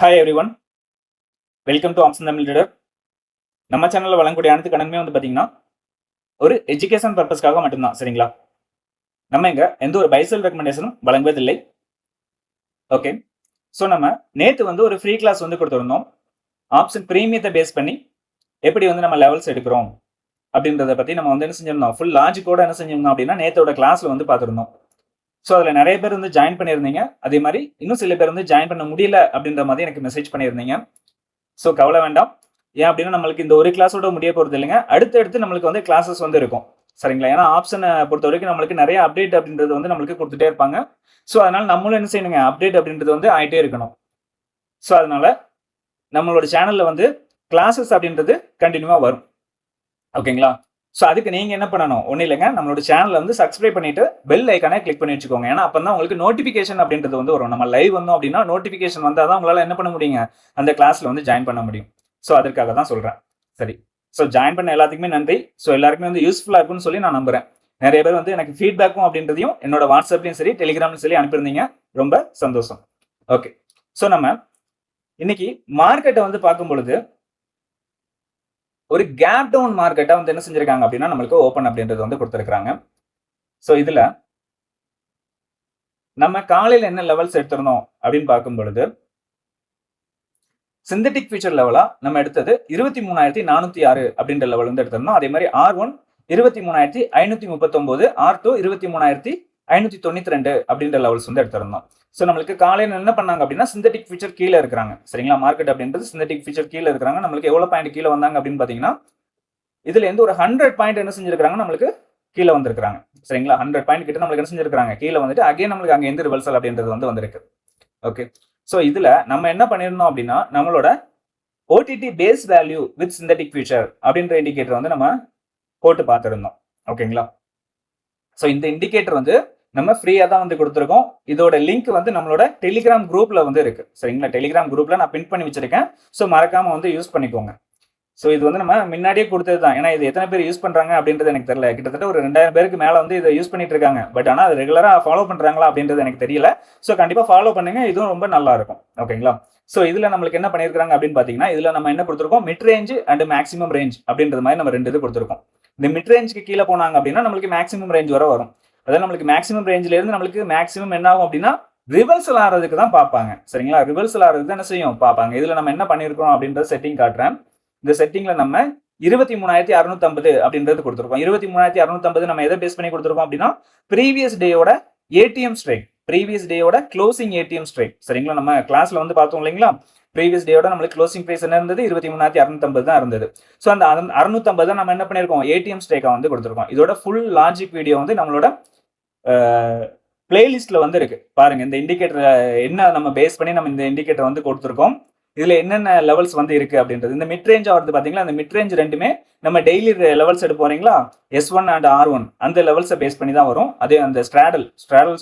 Hi every one, welcome to option Tamil trader. நம்ம சேனலில் வழங்கக்கூடிய அனைத்து கடனுமே வந்து பார்த்தீங்கன்னா ஒரு எஜுகேஷன் பர்பஸ்க்காக மட்டும்தான். சரிங்களா? நம்ம இங்கே எந்த ஒரு பைசல் ரெக்கமெண்டேஷனும் வழங்குவதில்லை. ஓகே, ஸோ நம்ம நேற்று வந்து ஒரு ஃப்ரீ கிளாஸ் வந்து கொடுத்துருந்தோம். ஆப்ஷன் ப்ரீமியத்தை பேஸ் பண்ணி எப்படி வந்து நம்ம லெவல்ஸ் எடுக்கிறோம் அப்படின்றத பற்றி நம்ம வந்து என்ன செஞ்சிருந்தோம், ஃபுல் லாஜிக்கோட என்ன செஞ்சிருந்தோம் அப்படின்னா நேற்றோட கிளாஸில் வந்து பார்த்துருந்தோம். ஸோ அதில் நிறைய பேர் வந்து ஜாயின் பண்ணியிருந்தீங்க. அதே மாதிரி இன்னும் சில பேர் வந்து ஜாயின் பண்ண முடியல அப்படின்ற மாதிரி எனக்கு மெசேஜ் பண்ணியிருந்தீங்க. ஸோ கவலை வேண்டாம். ஏன் அப்படின்னா நம்மளுக்கு இந்த ஒரு கிளாஸோட முடிய போகிறது இல்லைங்க. அடுத்தடுத்து நம்மளுக்கு வந்து கிளாஸஸ் வந்து இருக்கும். சரிங்களா? ஏன்னா ஆப்ஷனை பொறுத்த வரைக்கும் நம்மளுக்கு நிறைய அப்டேட் அப்படின்றது வந்து நம்மளுக்கு கொடுத்துட்டே இருப்பாங்க. ஸோ அதனால நம்மளும் என்ன செய்யணுங்க, அப்டேட் அப்படின்றது வந்து ஆகிட்டே இருக்கணும். ஸோ அதனால நம்மளோட சேனலில் வந்து கிளாஸஸ் அப்படின்றது கண்டினியூவாக வரும். ஓகேங்களா? ஸோ அதுக்கு நீங்கள் என்ன பண்ணணும், ஒன்றும் இல்லைங்க, நம்மளோட சேனலை வந்து சப்ஸ்கிரைப் பண்ணிட்டு பெல் ஐக்கானே கிளிக் பண்ணி வச்சுக்கோங்க. ஏன்னா அப்போ தான் உங்களுக்கு நோட்டிஃபிகேஷன் அப்படின்றது வந்து வரும். நம்ம லைவ் வந்தோம் அப்படின்னா நோட்டிஃபிகேஷன் வந்தால் தான் உங்களால் என்ன பண்ண முடியுங்க, அந்த கிளாஸில் வந்து ஜாயின் பண்ண முடியும். ஸோ அதற்காக தான் சொல்கிறேன். சரி, ஸோ ஜாயின் பண்ண எல்லாத்துக்குமே நன்றி. ஸோ எல்லாருக்குமே வந்து யூஸ்ஃபுல்லாக இருக்கும்னு சொல்லி நான் நம்புகிறேன். நிறைய பேர் வந்து எனக்கு ஃபீட்பேக்கும் அப்படின்றதையும் என்னோட வாட்ஸ்அப்லையும் சரி டெலிகிராம்லையும் சரி அனுப்பியிருந்தீங்க. ரொம்ப சந்தோஷம். ஓகே, ஸோ நம்ம இன்னைக்கு மார்க்கெட்டை வந்து பார்க்கும் பொழுது ஒரு கேப் டவுன் மார்க்கெட்டை வந்து என்ன செஞ்சிருக்காங்க அப்படின்னா நம்மளுக்கு ஓப்பன் அப்படின்றது வந்து கொடுத்துருக்காங்க. ஸோ இதுல நம்ம காலையில் என்ன லெவல்ஸ் எடுத்திருந்தோம் அப்படின்னு பார்க்கும் பொழுது சிந்தட்டிக் ஃபியூச்சர் லெவலா நம்ம எடுத்தது 23,406 அப்படின்ற லெவல் வந்து எடுத்திருந்தோம். அதே மாதிரி R1 23,539, R2 23,592 அப்படின்ற லெவல்ஸ் வந்து எடுத்திருந்தோம். ஸோ நம்மளுக்கு காலையில் என்ன பண்ணாங்க அப்படின்னா சிந்தட்டிக் ஃபியூச்சர் கீழே இருக்கிறாங்க. சரிங்களா? மார்க்கெட் அப்படின்றது சிந்தட்டிக் ஃபியூச்சர் கீழே இருக்கிறாங்க. நம்மளுக்கு எவ்வளவு பாயிண்ட் கீழே வந்தாங்க அப்படின்னு பாத்தீங்கன்னா இதுல இருந்து ஒரு 100 பாயிண்ட் என்ன செஞ்சிருக்காங்க, நம்மளுக்கு கீழே வந்திருக்காங்க. சரிங்களா? 100 பாயிண்ட் கிட்ட நம்மளுக்கு என்ன செஞ்சிருக்காங்க, கீழே வந்துட்டு அகைன் நம்மளுக்கு அங்க எந்த ரிவர்சல் அப்படின்றது வந்து வந்திருக்கு. ஓகே, ஸோ இதுல நம்ம என்ன பண்ணிருந்தோம் அப்படின்னா நம்மளோட OTT base value with synthetic future அப்படின்ற இண்டிகேட்டர் வந்து நம்ம போட்டு பார்த்துருந்தோம். ஓகேங்களா? ஸோ இந்த இண்டிகேட்டர் வந்து நம்ம ஃப்ரீயா தான் வந்து கொடுத்துருக்கோம். இதோட லிங்க் வந்து நம்மளோட டெலிகிராம் குரூப்ல வந்து இருக்கு. சரிங்களா? டெலிகிராம் குரூப்ல நான் பின் பண்ணி வச்சிருக்கேன். ஸோ மறக்காம வந்து யூஸ் பண்ணிக்கோங்க. ஸோ இது வந்து நம்ம முன்னாடியே கொடுத்தது தான். ஏன்னா இது எத்தனை பேர் யூஸ் பண்றாங்க அப்படின்றது எனக்கு தெரியல. கிட்டத்தட்ட ஒரு 2000 பேருக்கு மேல வந்து இதை யூஸ் பண்ணிட்டு இருக்காங்க. பட் ஆனால் அது ரெகுலரா ஃபாலோ பண்றாங்களா அப்படின்றது எனக்கு தெரியல. ஸோ கண்டிப்பா ஃபாலோ பண்ணுங்க, இதுவும் ரொம்ப நல்லா இருக்கும். ஓகேங்களா? ஸோ இதுல நம்மளுக்கு என்ன பண்ணிருக்காங்க அப்படின்னு பாத்தீங்கன்னா இதுல நம்ம என்ன கொடுத்துருக்கோம், mid range and maximum range அப்படின்றது மாதிரி நம்ம 2 இது கொடுத்துருக்கோம். இந்த மிட் ரேஞ்சுக்கு கீழே போனாங்க அப்படின்னா நம்மளுக்கு மேக்ஸிமம் ரேஞ்ச் வர வரும். அதாவது நம்மளுக்கு மேக்ஸிமம் ரேஞ்சில இருந்து நம்மளுக்கு மேக்ஸிமம் என்ன ஆகும் அப்படின்னா ரிவர்சல் ஆறதுக்கு தான் பார்ப்பாங்க. சரிங்களா? ரிவர்சல் ஆறதுக்கு என்ன செய்யும் பார்ப்பாங்க. இதுல நம்ம என்ன பண்ணிருக்கோம் அப்படின்ற செட்டிங் காட்டுறேன். இந்த செட்டிங்ல நம்ம 23,650 அப்படின்றது கொடுத்துருக்கோம். 23,650 நம்ம எதை பேஸ் பண்ணி கொடுத்துருக்கோம் அப்படின்னா ப்ரீவியஸ் டேயோட ஏடிஎம் ஸ்ட்ரைக், ப்ரீவியஸ் டேயோட க்ளோசிங் ஏடிஎம் ஸ்ட்ரைக். சரிங்களா? நம்ம கிளாஸ்ல வந்து பார்த்தோம் இல்லைங்களா, ப்ரீவியஸ் டேயோட நம்மளுக்கு க்ளோசிங் பிரைஸ் என்ன இருந்தது, 23,650 தான் இருந்தது. ஸோ அந்த 650 நம்ம என்ன பண்ணிருக்கோம், ஏடிஎம் ஸ்ட்ரைக்கா வந்து கொடுத்துருக்கோம். இதோட ஃபுல் லாஜிக் வீடியோ வந்து நம்மளோட பிளேலிஸ்ட்ல வந்து இருக்கு. பாருங்க, இந்த இண்டிகேட்டர் என்ன நம்ம பேஸ் பண்ணி நம்ம இந்த இண்டிகேட்டர் வந்து கொடுத்துருக்கோம். இதுல என்னென்ன லெவல்ஸ் வந்து இருக்கு அப்படின்றது. இந்த மிட் ரேஞ்ச் வருது பாத்தீங்களா, அந்த மிட் ரேஞ்ச் ரெண்டுமே நம்ம டெய்லி லெவல்ஸ் எடுத்து போறீங்களா, S1 அண்ட் R1 அந்த லெவல்ஸை பேஸ் பண்ணி தான் வரும். அதே அந்த ஸ்ட்ராடல்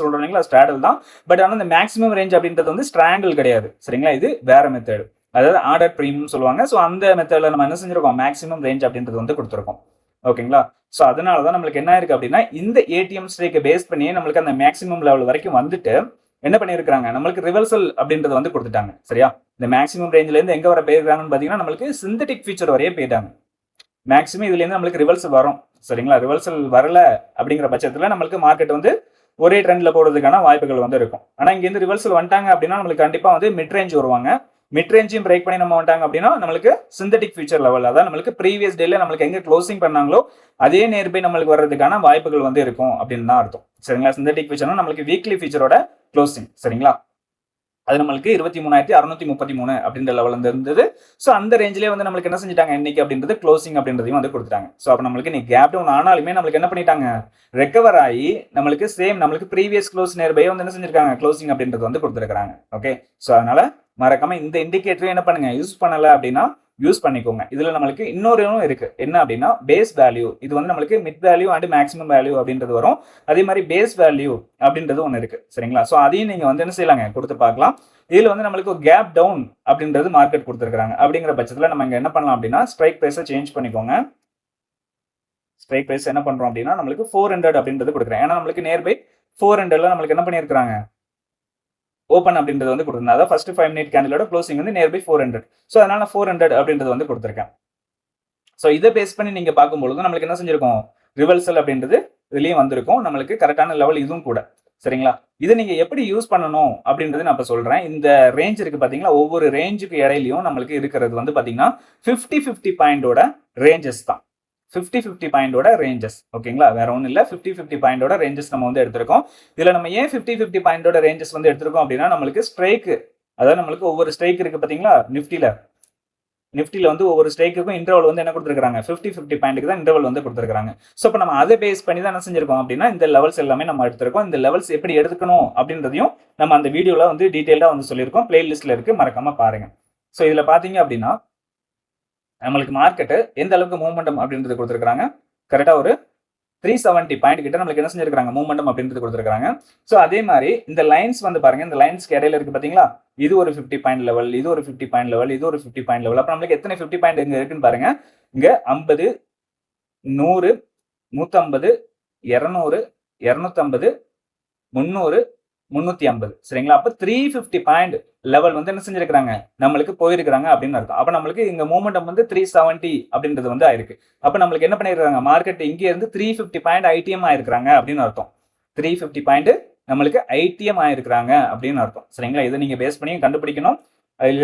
சொல்றீங்களா, ஸ்ட்ராடல் தான். பட் ஆனால் இந்த மேக்ஸிமம் ரேஞ்ச் அப்படின்றது வந்து ஸ்ட்ராங்கிள் கிடையாது. சரிங்களா? இது வேற மெத்தட், அதாவது ஆர்டர் ப்ரீமியம் சொல்லுவாங்க. ஸோ அந்த மெத்தட்ல நம்ம என்ன செஞ்சிருக்கோம், மேக்ஸிமம் ரேஞ்ச் அப்படின்றது வந்து கொடுத்துருக்கோம். ஓகேங்களா? ஸோ அதனால தான் நம்மளுக்கு என்ன இருக்கு அப்படின்னா இந்த ஏடிஎம் ஸ்ட்ரைக்கை பேஸ் பண்ணி நம்மளுக்கு அந்த மேக்ஸிமம் லெவல் வரைக்கும் வந்துட்டு என்ன பண்ணிருக்காங்க, நம்மளுக்கு ரிவர்சல் அப்படின்றது வந்து கொடுத்துட்டாங்க. சரியா? இந்த மேக்ஸிமம் ரேஞ்சில இருந்து எங்க வர போயிருக்காங்கன்னு பாத்தீங்கன்னா நம்மளுக்கு சிந்தட்டிக் ஃபீச்சர் வரையே போயிட்டாங்க. மேக்ஸிமம் இதுல இருந்து நம்மளுக்கு ரிவர்சல் வரும். சரிங்களா? ரிவர்சல் வரல அப்படிங்கிற பட்சத்துல நம்மளுக்கு மார்க்கெட் வந்து ஒரே ட்ரெண்ட்ல போறதுக்கான வாய்ப்புகள் வந்து இருக்கும். ஆனா இங்க இருந்து ரிவர்சல் வந்துட்டாங்க அப்படின்னா நம்மளுக்கு கண்டிப்பா வந்து மிட் ரேஞ்ச் வருவாங்க. மிட் ரேஞ்சையும் பிரேக் பண்ணி நம்ம வந்துட்டாங்க அப்படின்னா நம்மளுக்கு சிந்தட்டிக் ஃபியூச்சர் லெவல், அதாவது நம்மளுக்கு ப்ரீவியஸ் டேல நம்மளுக்கு எங்க க்ளோசிங் பண்ணாங்களோ அதே நேர்பை நம்மளுக்கு வர்றதுக்கான வாய்ப்புகள் வந்து இருக்கும் அப்படின்னு தான் அர்த்தம். சரிங்களா? சிந்தட்டிக் ஃபியூச்சர்னா நம்மளுக்கு வீக்லி ஃபியூச்சரோட க்ளோசிங். சரிங்களா? அது நம்மளுக்கு 23,633 அப்படின்ற லெவல் வந்து இருந்தது. ஸோ அந்த ரேஞ்சிலே வந்து நம்மளுக்கு என்ன செஞ்சிட்டாங்க இன்னைக்கு அப்படின்றது க்ளோசிங் அப்படின்றதையும் வந்து கொடுத்துட்டாங்க. ஸோ அப்போ நம்மளுக்கு இன்னைக்கு கேப் டவுன் ஆனாலுமே நம்மளுக்கு என்ன பண்ணிட்டாங்க, ரெக்கவர் ஆகி நம்மளுக்கு சேம் நம்மளுக்கு ப்ரீவியஸ் க்ளோஸ் நேர்பை வந்து என்ன செஞ்சிருக்காங்க, க்ளோசிங் அப்படின்றது வந்து கொடுத்துருக்காங்க. ஓகே, ஸோ அதனால மறக்காம இந்த இண்டிகேட்டர் என்ன பண்ணுங்க, யூஸ் பண்ணல அப்படின்னா யூஸ் பண்ணிக்கோங்க. இதுல நம்மளுக்கு இன்னொரு இருக்கு, என்ன அப்படின்னா பேஸ் வேல்யூ. இது வந்து நம்மளுக்கு mid value and maximum value அப்படின்றது வரும். அதே மாதிரி பேஸ் வேல்யூ அப்படின்றது ஒன்று இருக்கு. சரிங்களா? ஸோ அதையும் நீங்க வந்து என்ன செய்யலாங்க, கொடுத்து பார்க்கலாம். இதுல வந்து நம்மளுக்கு ஒரு கேப் டவுன் அப்படின்றது மார்க்கெட் கொடுத்துருக்காங்க. அப்படிங்கிற பட்சத்தில் நம்ம இங்க என்ன பண்ணலாம் அப்படின்னா ஸ்ட்ரைக் பிரைஸை சேஞ்ச் பண்ணிக்கோங்க. ஸ்ட்ரைக் பிரைஸ் என்ன பண்றோம் அப்படின்னா நம்மளுக்கு 400 அப்படின்றது கொடுக்குறேன். ஏன்னா நம்மளுக்கு நியர்பை 400ல நம்மளுக்கு என்ன பண்ணியிருக்காங்க, ஓப்பன் அப்படின்றது வந்து கொடுத்துருந்தேன். அதாவது ஃபர்ஸ்ட் 5 மினிட் கேண்டிலோட க்ளோசிங் வந்து நியர்பை 400. ஸோ அதனால நான் 400 அப்படின்றது வந்து கொடுத்துருக்கேன். ஸோ இதை பேஸ் பண்ணி நீங்க பார்க்கும்பொழுது நம்மளுக்கு என்ன செஞ்சிருக்கும், ரிவர்சல் அப்படின்றது இதுலயும் வந்திருக்கும். நம்மளுக்கு கரெக்டான லெவல் இதுவும் கூட. சரிங்களா? இதை நீங்க எப்படி யூஸ் பண்ணணும் அப்படின்றது நான் இப்ப சொல்றேன். இந்த ரேஞ்ச் இருக்கு பாத்தீங்களா, ஒவ்வொரு ரேஞ்சுக்கு இடையிலையும் நம்மளுக்கு இருக்கிறது வந்து பாத்தீங்கன்னா 50-50 பாயிண்டோட ரேஞ்சஸ் தான். 50-50 பாயிண்டோட ரேஞ்சஸ். ஓகேங்களா? வேற ஒன்றும் இல்லை, 50-50 பாயிண்டோட ரேஞ்சஸ் நம்ம வந்து எடுத்திருக்கோம். இதுல நம்ம ஏன் 50-50 பாயிண்டோட ரேஞ்சஸ் வந்து எடுத்திருக்கோம் அப்படின்னா, நம்மளுக்கு ஸ்ட்ரைக்கு, அதாவது நம்மளுக்கு ஒவ்வொரு ஸ்ட்ரைக் இருக்கு பாத்தீங்களா நிஃப்டில வந்து ஒவ்வொரு ஸ்ட்ரைக்குக்கும் இன்டர்வல் வந்து என்ன கொடுத்துருக்காங்க, 50-50 பாயிண்ட்டுக்கு தான் இன்டர்வல் வந்து கொடுத்துருக்காங்க. ஸோ இப்போ நம்ம அதை பேஸ் பண்ணி தான் என்ன செஞ்சிருக்கோம் அப்படின்னா, இந்த லெவல்ஸ் எல்லாமே நம்ம எடுத்திருக்கோம். இந்த லெவல்ஸ் எப்படி எடுக்கணும் அப்படின்றதையும் நம்ம அந்த வீடியோல வந்து டீட்டெயிலாக வந்து சொல்லியிருக்கோம். பிளேலிஸ்ட்ல இருக்கு, மறக்காம பாருங்க. ஸோ இதுல பாத்தீங்க அப்படின்னா நம்மளுக்கு மார்க்கெட்டு எந்த அளவுக்கு மூவ்மெண்டம் அப்படின்றது கொடுத்துருக்காங்க, கரெக்டா ஒரு 370 பாயிண்ட் கிட்ட நம்மளுக்கு என்ன செஞ்சிருக்காங்க, மூவ்மெண்டம் அப்படின்றது கொடுத்துருக்காங்க. ஸோ அதே மாதிரி இந்த லைன்ஸ் வந்து பாருங்க, இந்த லைன்ஸ்க்கு இடையில இருக்கு பாத்தீங்களா, இது ஒரு 50 பாயிண்ட் லெவல், இது ஒரு 50 பாயிண்ட் லெவல், இது ஒரு 50 பாயிண்ட் லெவல். அப்ப நம்மளுக்கு எத்தனை 50 பாயிண்ட் இங்க இருக்குன்னு பாருங்க. இங்க 50, 100, 150, 200, 250, 300, 350. சரிங்களா? அப்ப 350 பாயிண்ட் லெவல் வந்து என்ன செஞ்சிருக்காங்க, நம்மளுக்கு போயிருக்காங்க அப்படின்னு அர்த்தம். அப்ப நம்மளுக்கு இங்க மூவ்மெண்டம் வந்து 370 அப்படின்றது வந்து ஆயிருக்கு. அப்ப நம்மளுக்கு என்ன பண்ணிருக்காங்க, மார்க்கெட் இங்க இருந்து 350 பாயிண்ட் ஐடிஎம் ஆயிருக்காங்க அப்படின்னு அர்த்தம். 350 பாயிண்ட் நம்மளுக்கு ஐடிஎம் ஆயிருக்காங்க அப்படின்னு அர்த்தம். சரிங்களா? இதை நீங்க பேஸ் பண்ணி கண்டுபிடிக்கணும்.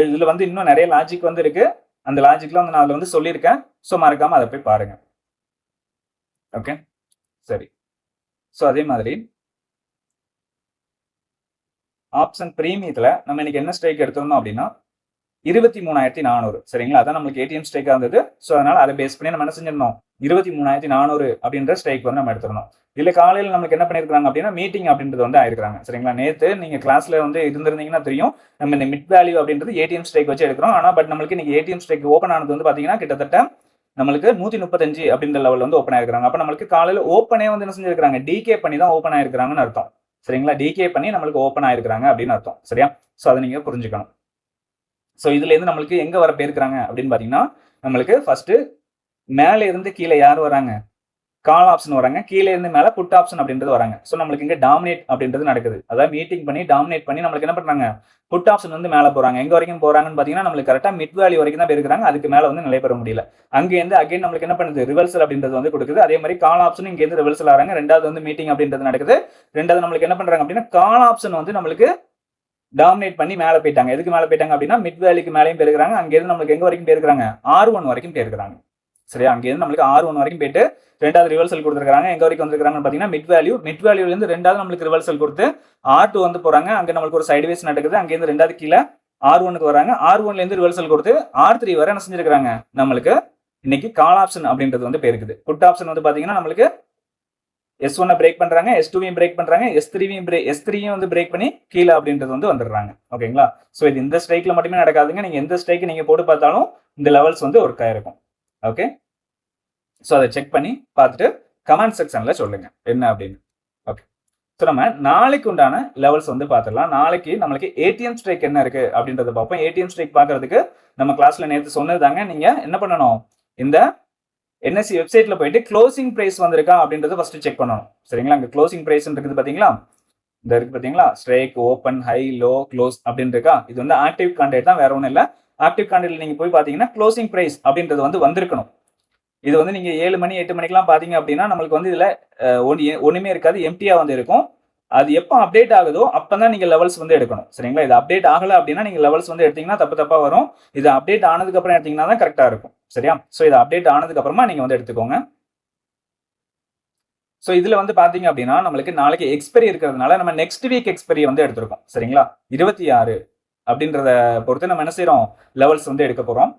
இதுல வந்து இன்னும் நிறைய லாஜிக் வந்து இருக்கு. அந்த லாஜிக்லாம் வந்து நான் அதுல வந்து சொல்லியிருக்கேன். ஸோ மறக்காம அதை போய் பாருங்க. ஓகே, சரி. ஸோ அதே மாதிரி ஆப்ஷன் பிரீமியத்துல நம்ம இன்னைக்கு என்ன ஸ்ட்ரைக் எடுத்திருந்தோம் அப்படின்னா 23,400. சரிங்களா? அதான் நம்மளுக்கு ஏடிஎம் ஸ்ட்ரைக்கா இருந்தது. ஸோ அதனால அதை பேஸ் பண்ணி நம்ம என்ன செஞ்சிருந்தோம், 23,400 அப்படின்ற ஸ்ட்ரைக் வந்து நம்ம எடுத்திருந்தோம். இல்ல காலையில் நமக்கு என்ன பண்ணிருக்காங்க அப்படின்னா மீட்டிங் அப்படின்றது வந்து ஆயிருக்காங்க. சரிங்களா? நேத்து நீங்க கிளாஸ்ல வந்து இருந்திருந்தீங்கன்னா தெரியும், நம்ம இந்த மிட் வேல்யூ அப்படின்றது ஏடிஎம் ஸ்ட்ரைக் வச்சு எடுக்கிறோம். ஆனா பட் நம்மளுக்கு இன்னைக்கு ஏடிஎம் ஸ்ட்ரைக் ஓப்பன் ஆனது வந்து பாத்தீங்கன்னா கிட்டத்தட்ட நம்மளுக்கு 135 அப்படின்ற லெவல் வந்து ஓப்பன் ஆயிருக்காங்க. அப்ப நம்மளுக்கு காலையில ஓப்பனே வந்து என்ன செஞ்சிருக்காங்க, டிகே பண்ணி தான் ஓப்பன் ஆயிருக்காங்கன்னு அர்த்தம். சரிங்களா? டிகே பண்ணி நம்மளுக்கு ஓப்பன் ஆயிருக்காங்க அப்படின்னு அர்த்தம். சரியா? ஸோ அதை நீங்க புரிஞ்சுக்கணும். ஸோ இதுல இருந்து நம்மளுக்கு எங்க வர போயிருக்காங்க அப்படின்னு பாத்தீங்கன்னா, நம்மளுக்கு ஃபர்ஸ்ட் மேல இருந்து கீழே யார் வராங்க, கால் ஆப்ஷன் வராங்க, கீழே இருந்து மேல புட் ஆப்ஷன் அப்படின்றது வராங்க. ஸோ நம்மளுக்கு இங்க டாமினேட் அப்படின்றது நடக்குது. அதாவது மீட்டிங் பண்ணி டாமினேட் பண்ணி நம்மளுக்கு என்ன பண்றாங்க, புட் ஆப்ஷன் வந்து மேல போறாங்க. எங்க வரைக்கும் போறாங்கன்னு பாத்தீங்கன்னா நம்மளுக்கு கரெக்டா மிட் வேல்யூ வரைக்கும் தான் போயிருக்காங்க. அதுக்கு மேல வந்து நிலை பெற முடியல. அங்க இருந்து அகைன் நம்மளுக்கு என்ன பண்ணுது, ரிவர்சல் அப்படின்றது வந்து கொடுக்குது. அதே மாதிரி கால் ஆப்ஷன் இங்க இருந்து ரிவர்சல் ஆறாங்க. ரெண்டாவது வந்து மீட்டிங் அப்படின்றது நடக்குது. ரெண்டாவது நம்மளுக்கு என்ன பண்றாங்க அப்படின்னா கால் ஆப்ஷன் வந்து நம்மளுக்கு டாமினேட் பண்ணி மேல போயிட்டாங்க. எதுக்கு மேல போயிட்டாங்க அப்படின்னா மிட் வேல்யூக்கு மேலேயும் போயிருக்காங்க. அங்க இருந்து நம்மளுக்கு எங்க வரைக்கும் போயிருக்காங்க, R1 வரைக்கும் போயிருக்காங்க. சரியா? அங்க இருந்து நம்மளுக்கு R1 வரைக்கும் போயிட்டு ரெண்டாவது ரிவர்சல் கொடுத்துருக்காங்க. எங்க வரைக்கும் வந்திருக்காங்கன்னு பாத்தீங்கன்னா மிட் வேல்யூல இருந்து ரெண்டாவது நம்மளுக்கு ரிவர்சல் கொடுத்து R2 வந்து போறாங்க. அங்க நம்மளுக்கு ஒரு சைடுவேஸ் நடக்குது. அங்க இருந்து ரெண்டாவது கீழே R1க்கு வராங்க. R1ல இருந்து ரிவர்சல் கொடுத்து R3 வரை என்ன செஞ்சிருக்காங்க, நம்மளுக்கு இன்னைக்கு கால் ஆப்ஷன் அப்படின்றது வந்து போயிருக்குது. புட் ஆப்ஷன் வந்து பாத்தீங்கன்னா நம்மளுக்கு S1 பிரேக் பண்றாங்க, S2வையும் பிரேக் பண்றாங்க, S3யும் வந்து பிரேக் பண்ணி கீழே அப்படின்றது வந்து வந்துடுறாங்க. ஓகேங்களா? சோ இது இந்த ஸ்ட்ரைக்ல மட்டுமே நடக்காதுங்க. நீங்க எந்த ஸ்ட்ரைக் நீங்க போட்டு பார்த்தாலும் இந்த லெவல்ஸ் வந்து ஒர்க் ஆயிருக்கும். ஓகே, சோ அதை செக் பண்ணி பார்த்துட்டு கமெண்ட் செக்ஷன்ல சொல்லுங்க என்ன அப்படின்னு. ஓகே, ஸோ நம்ம நாளைக்கு உண்டான லெவல்ஸ் வந்து பார்த்துடலாம். நாளைக்கு நம்மளுக்கு ஏடிஎம் ஸ்ட்ரைக் என்ன இருக்கு அப்படின்றத பார்ப்போம். ஏடிஎம் ஸ்ட்ரைக் பார்க்கறதுக்கு நம்ம கிளாஸ்ல நேற்று சொன்னது தாங்க, நீங்க என்ன பண்ணணும், இந்த என்எஸ்சி வெப்சைட்ல போயிட்டு க்ளோசிங் பிரைஸ் வந்திருக்கா அப்படின்றத ஃபர்ஸ்ட் செக் பண்ணணும். சரிங்களா? அங்க க்ளோசிங் பிரைஸ் இருக்குது பாத்தீங்களா, இந்த இருக்கு பாத்தீங்களா, strike, open, high, low, close அப்படின்னு இருக்கா. இது வந்து ஆக்டிவ் கான்ட்ராக்ட் தான், வேற ஒன்றும் இல்லை. ஆக்டிவ் கான்ட்ராக்ட்ல நீங்க போய் பாத்தீங்கன்னா க்ளோசிங் பிரைஸ் அப்படின்றது வந்து வந்திருக்கணும். இது வந்து நீங்க 7 மணி 8 மணிக்கெல்லாம் பாத்தீங்க அப்படின்னா நம்மளுக்கு வந்து இதுல ஒண்ணுமே இருக்காது, எம்டியா வந்து இருக்கும். அது எப்போ அப்டேட் ஆகுதோ அப்பதான் நீங்க லெவல்ஸ் வந்து எடுக்கணும். சரிங்களா? இது அப்டேட் ஆகல அப்படின்னா நீங்க லெவல்ஸ் வந்து எடுத்தீங்கன்னா தப்பா வரும். இது அப்டேட் ஆனதுக்கு அப்புறம் எடுத்தீங்கன்னா தான் கரெக்டா இருக்கும். சரியா? சோ இது அப்டேட் ஆனதுக்கு அப்புறமா நீங்க வந்து எடுத்துக்கோங்க. சோ இதுல வந்து பாத்தீங்க அப்படின்னா நம்மளுக்கு நாளைக்கு எக்ஸ்பெரி இருக்கிறதுனால நம்ம நெக்ஸ்ட் வீக் எக்ஸ்பெரி வந்து எடுத்திருக்கோம். சரிங்களா? 26 அப்படின்றத பொறுத்து நம்ம என்ன செய்யறோம், லெவல்ஸ் வந்து எடுக்க போறோம்.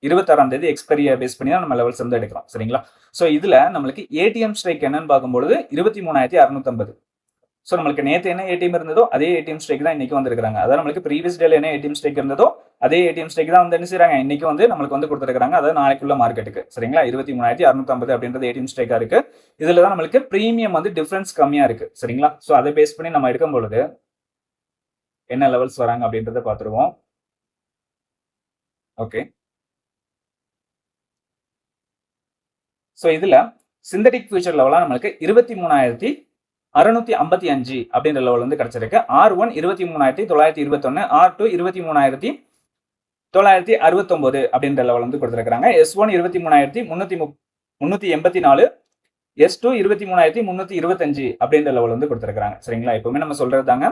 26ஆம் தேதி எக்ஸ்பெரியை பேஸ் பண்ணி தான் நம்ம லெவல்ஸ் வந்து எடுக்கிறோம். சரிங்களா? சோ இதுல நம்மளுக்கு ஏடிஎம் ஸ்ட்ரைக் என்னன்னு பார்க்கும்போது 23,650. சோ நம்மளுக்கு நேத்து என்ன ஏடிஎம் இருந்ததோ அதே ஏடிஎம் ஸ்ட்ரைக் தான் இன்னைக்கு வந்திருக்காங்க. அதாவது நம்மளுக்கு ப்ரீவியஸ் டேல என்ன ஏடிஎம் ஸ்ட்ரைக் இருந்ததோ அதே ஏடிஎம் ஸ்ட்ரைக் தான் வந்து என்ன செய்றாங்க, இன்னைக்கு வந்து நம்மளுக்கு வந்து கொடுத்துருக்காங்க. அதாவது நாளைக்குள்ள மார்க்கெட்டுக்கு. சரிங்களா? 23,650 அப்படின்றது ஏடிஎம் ஸ்ட்ரைக்கா இருக்கு. இதுல தான் நம்மளுக்கு பிரீமியம் வந்து டிஃபரன்ஸ் கம்மியா இருக்கு. சரிங்களா? சோ அதை பேஸ் பண்ணி நம்ம எடுக்கும் பொழுது என்ன லெவல்ஸ் வராங்க அப்படின்றத பார்த்துருவோம். ஓகே, சோ இதுல சிந்தட்டிக் ஃபியூச்சர் லெவலா நம்மளுக்கு 23,000 655 அப்படின்ற லெவல் வந்து கிடைச்சிருக்கு. R1 23,921, R2 23,969 அப்படின்ற லெவல் வந்து கொடுத்துருக்காங்க. S1 23,384, S2 23,325 அப்படின்ற லெவல் வந்து கொடுத்துருக்காங்க. சரிங்களா? எப்பவுமே நம்ம சொல்றது தாங்க,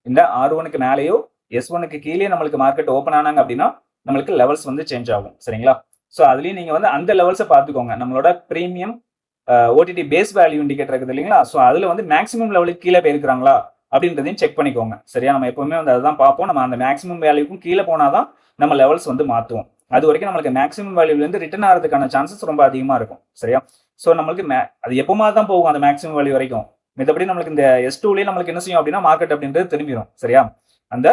இந்த R1க்கு மேலேயோ S1க்கு கீழே நம்மளுக்கு மார்க்கெட் ஓப்பன் ஆனாங்க அப்படின்னா நம்மளுக்கு லெவல்ஸ் வந்து சேஞ்ச் ஆகும். சரிங்களா? ஸோ அதுலயும் நீங்க வந்து அந்த லெவல்ஸை பார்த்துக்கோங்க. நம்மளோட premium OTT base value indicator இருக்குது இல்லைங்களா? ஸோ அதுல வந்து மேக்ஸிமம் லெவலுக்கு கீழே போயிருக்காங்களா அப்படின்றதையும் செக் பண்ணிக்கோங்க. சரியா? நம்ம எப்பவுமே வந்து அதுதான் பார்ப்போம். நம்ம அந்த மேக்ஸிமம் வேல்யூக்கும் கீழே போனாதான் நம்ம லெவல்ஸ் வந்து மாற்றுவோம். அது வரைக்கும் நம்மளுக்கு மேக்ஸிமம் வேல்யூலேருந்து ரிட்டர்ன் ஆகிறதுக்கான சான்சஸ் ரொம்ப அதிகமாக இருக்கும். சரியா? ஸோ நம்மளுக்கு அது எப்போமா தான் போகும் அந்த மேக்ஸிமம் வேல்யூ வரைக்கும். மித்தபடி நம்மளுக்கு இந்த S2லயே நம்மளுக்கு என்ன செய்யும் அப்படின்னா மார்க்கெட் அப்படின்றது திரும்பிடும். சரியா? அந்த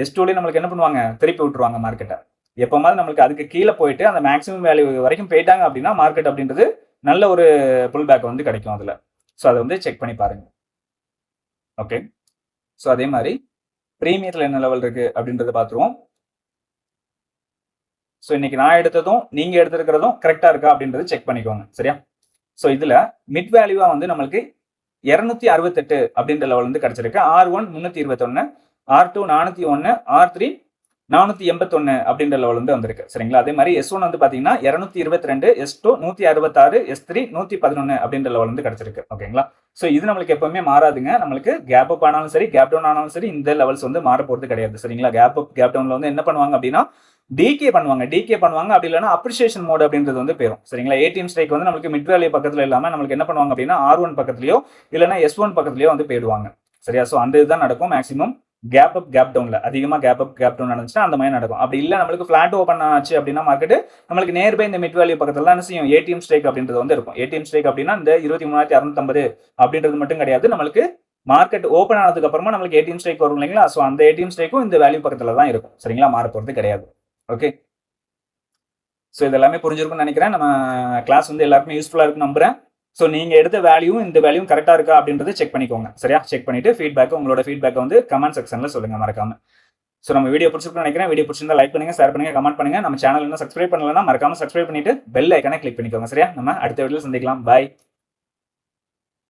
S2லயே நம்மளுக்கு என்ன பண்ணுவாங்க, திருப்பி விட்டுருவாங்க மார்க்கெட்டை. எப்போமாவது நம்மளுக்கு அதுக்கு கீழே போயிட்டு அந்த மேக்ஸிமம் வேல்யூ வரைக்கும் போயிட்டாங்க அப்படின்னா மார்க்கெட் அப்படின்றது நல்ல ஒரு புல் பேக் வந்து கிடைக்கும் அதுல. ஸோ அதை வந்து செக் பண்ணி பாருங்க. ஓகே. ஸோ அதே மாதிரி பிரீமியத்தில் என்ன லெவல் இருக்கு அப்படின்றத பார்த்துருவோம். ஸோ இன்னைக்கு நான் எடுத்ததும் நீங்க எடுத்திருக்கிறதும் கரெக்டா இருக்கா அப்படின்றது செக் பண்ணிக்கோங்க. சரியா? ஸோ இதுல மிட் வேல்யூவா வந்து நம்மளுக்கு 268 அப்படின்ற லெவல் வந்து கிடைச்சிருக்கு. R1 321, R2 401, R3 481 அப்படின்ற லெவல் வந்து வந்திருக்கு. சரிங்களா? அதே மாதிரி S1 வந்து பாத்தீங்கன்னா 222, S2 166, S3 111 அப்படின்ற லெவல் வந்து கிடைச்சிருக்கு. ஓகேங்களா? ஸோ இது நம்மளுக்கு எப்பவுமே மாறாதுங்க. நம்மளுக்கு கேப் அப் ஆனாலும் சரி, கேப் டவுன் ஆனாலும் சரி, இந்த லெவல்ஸ் வந்து மாற போறது கிடையாது. சரிங்களா? கேப் அப் கேப் டவுன்ல வந்து என்ன பண்ணுவாங்க அப்படின்னா டிகே பண்ணுவாங்க. அப்படி இல்லைன்னா அப்ரிசியேஷன் மோட் அப்படின்றது வந்து போயிடும். சரிங்களா? ஏடிஎம் ஸ்ட்ரைக் வந்து நம்மளுக்கு மிட் வேல்யூ பக்கத்துல இல்லாம நம்மளுக்கு என்ன பண்ணுவாங்க அப்படின்னா R1 பக்கத்துலயோ இல்லைன்னா S1 பக்கத்துலயோ வந்து போயிடுவாங்க. சரியா? ஸோ அந்த இதுதான் நடக்கும் மேக்ஸிமம். கேப் அப் கேப் டவுன்ல அதிகமா கேப் அப் கேப் டவுன் நடந்துச்சுன்னா அந்த மாதிரி நடக்கும். அப்படி இல்லை நம்மளுக்கு ஃபிளாட் ஓப்பன் ஆச்சு அப்படின்னா மார்க்கெட் நம்மளுக்கு நேர்பை இந்த மிட் வேல்யூ பக்கத்துல என்ன செய்யும், ஏடிஎம் ஸ்ட்ரைக் அப்படின்றது வந்து இருக்கும். ஏடிஎம் ஸ்ட்ரைக் அப்படின்னா இந்த 23,650 அப்படின்றது மட்டும் கிடையாது. நம்மளுக்கு மார்க்கெட் ஓப்பன் ஆனதுக்கு அப்புறமா நம்மளுக்கு ஏடிஎம் ஸ்ட்ரைக் வரும் இல்லைங்களா? ஸோ அந்த ஏடிஎம் ஸ்ட்ரைக்கும் இந்த வேல்யூ பக்கத்துல தான் இருக்கும். சரிங்களா? மாற போறது கிடையாது. ஓகே. ஸோ இதெல்லாமே புரிஞ்சிருக்கும்னு நினைக்கிறேன். நம்ம கிளாஸ் வந்து எல்லாருக்குமே யூஸ்ஃபுல்லா இருக்குன்னு நம்புறேன். ஸோ நீங்க எடுத்த வேல்யூவும் இந்த வேல்யூவும் கரெக்டா இருக்கா அப்படின்றத செக் பண்ணிக்கோங்க. சரியா? செக் பண்ணிட்டு உங்களோட ஃபீட்பேக் வந்து கமெண்ட் செக்ஷன்ல சொல்லுங்க மறக்காம. ஸோ நம்ம வீடியோ பிடிச்சிருக்குன்னு நினைக்கிறேன். வீடியோ பிடிச்சிருந்தா லைக் பண்ணுங்க, ஷேர் பண்ணுங்க, கமெண்ட் பண்ணுங்க. நம்ம சேனல் இன்னும் சப்ஸ்கிரைப் பண்ணலன்னா மறக்காம சப்ஸ்கிரைப் பண்ணிட்டு பெல் ஐக்கானை கிளிக் பண்ணிக்கோங்க. சரியா? நம்ம அடுத்த வீடியோல சந்திக்கலாம். பாய்.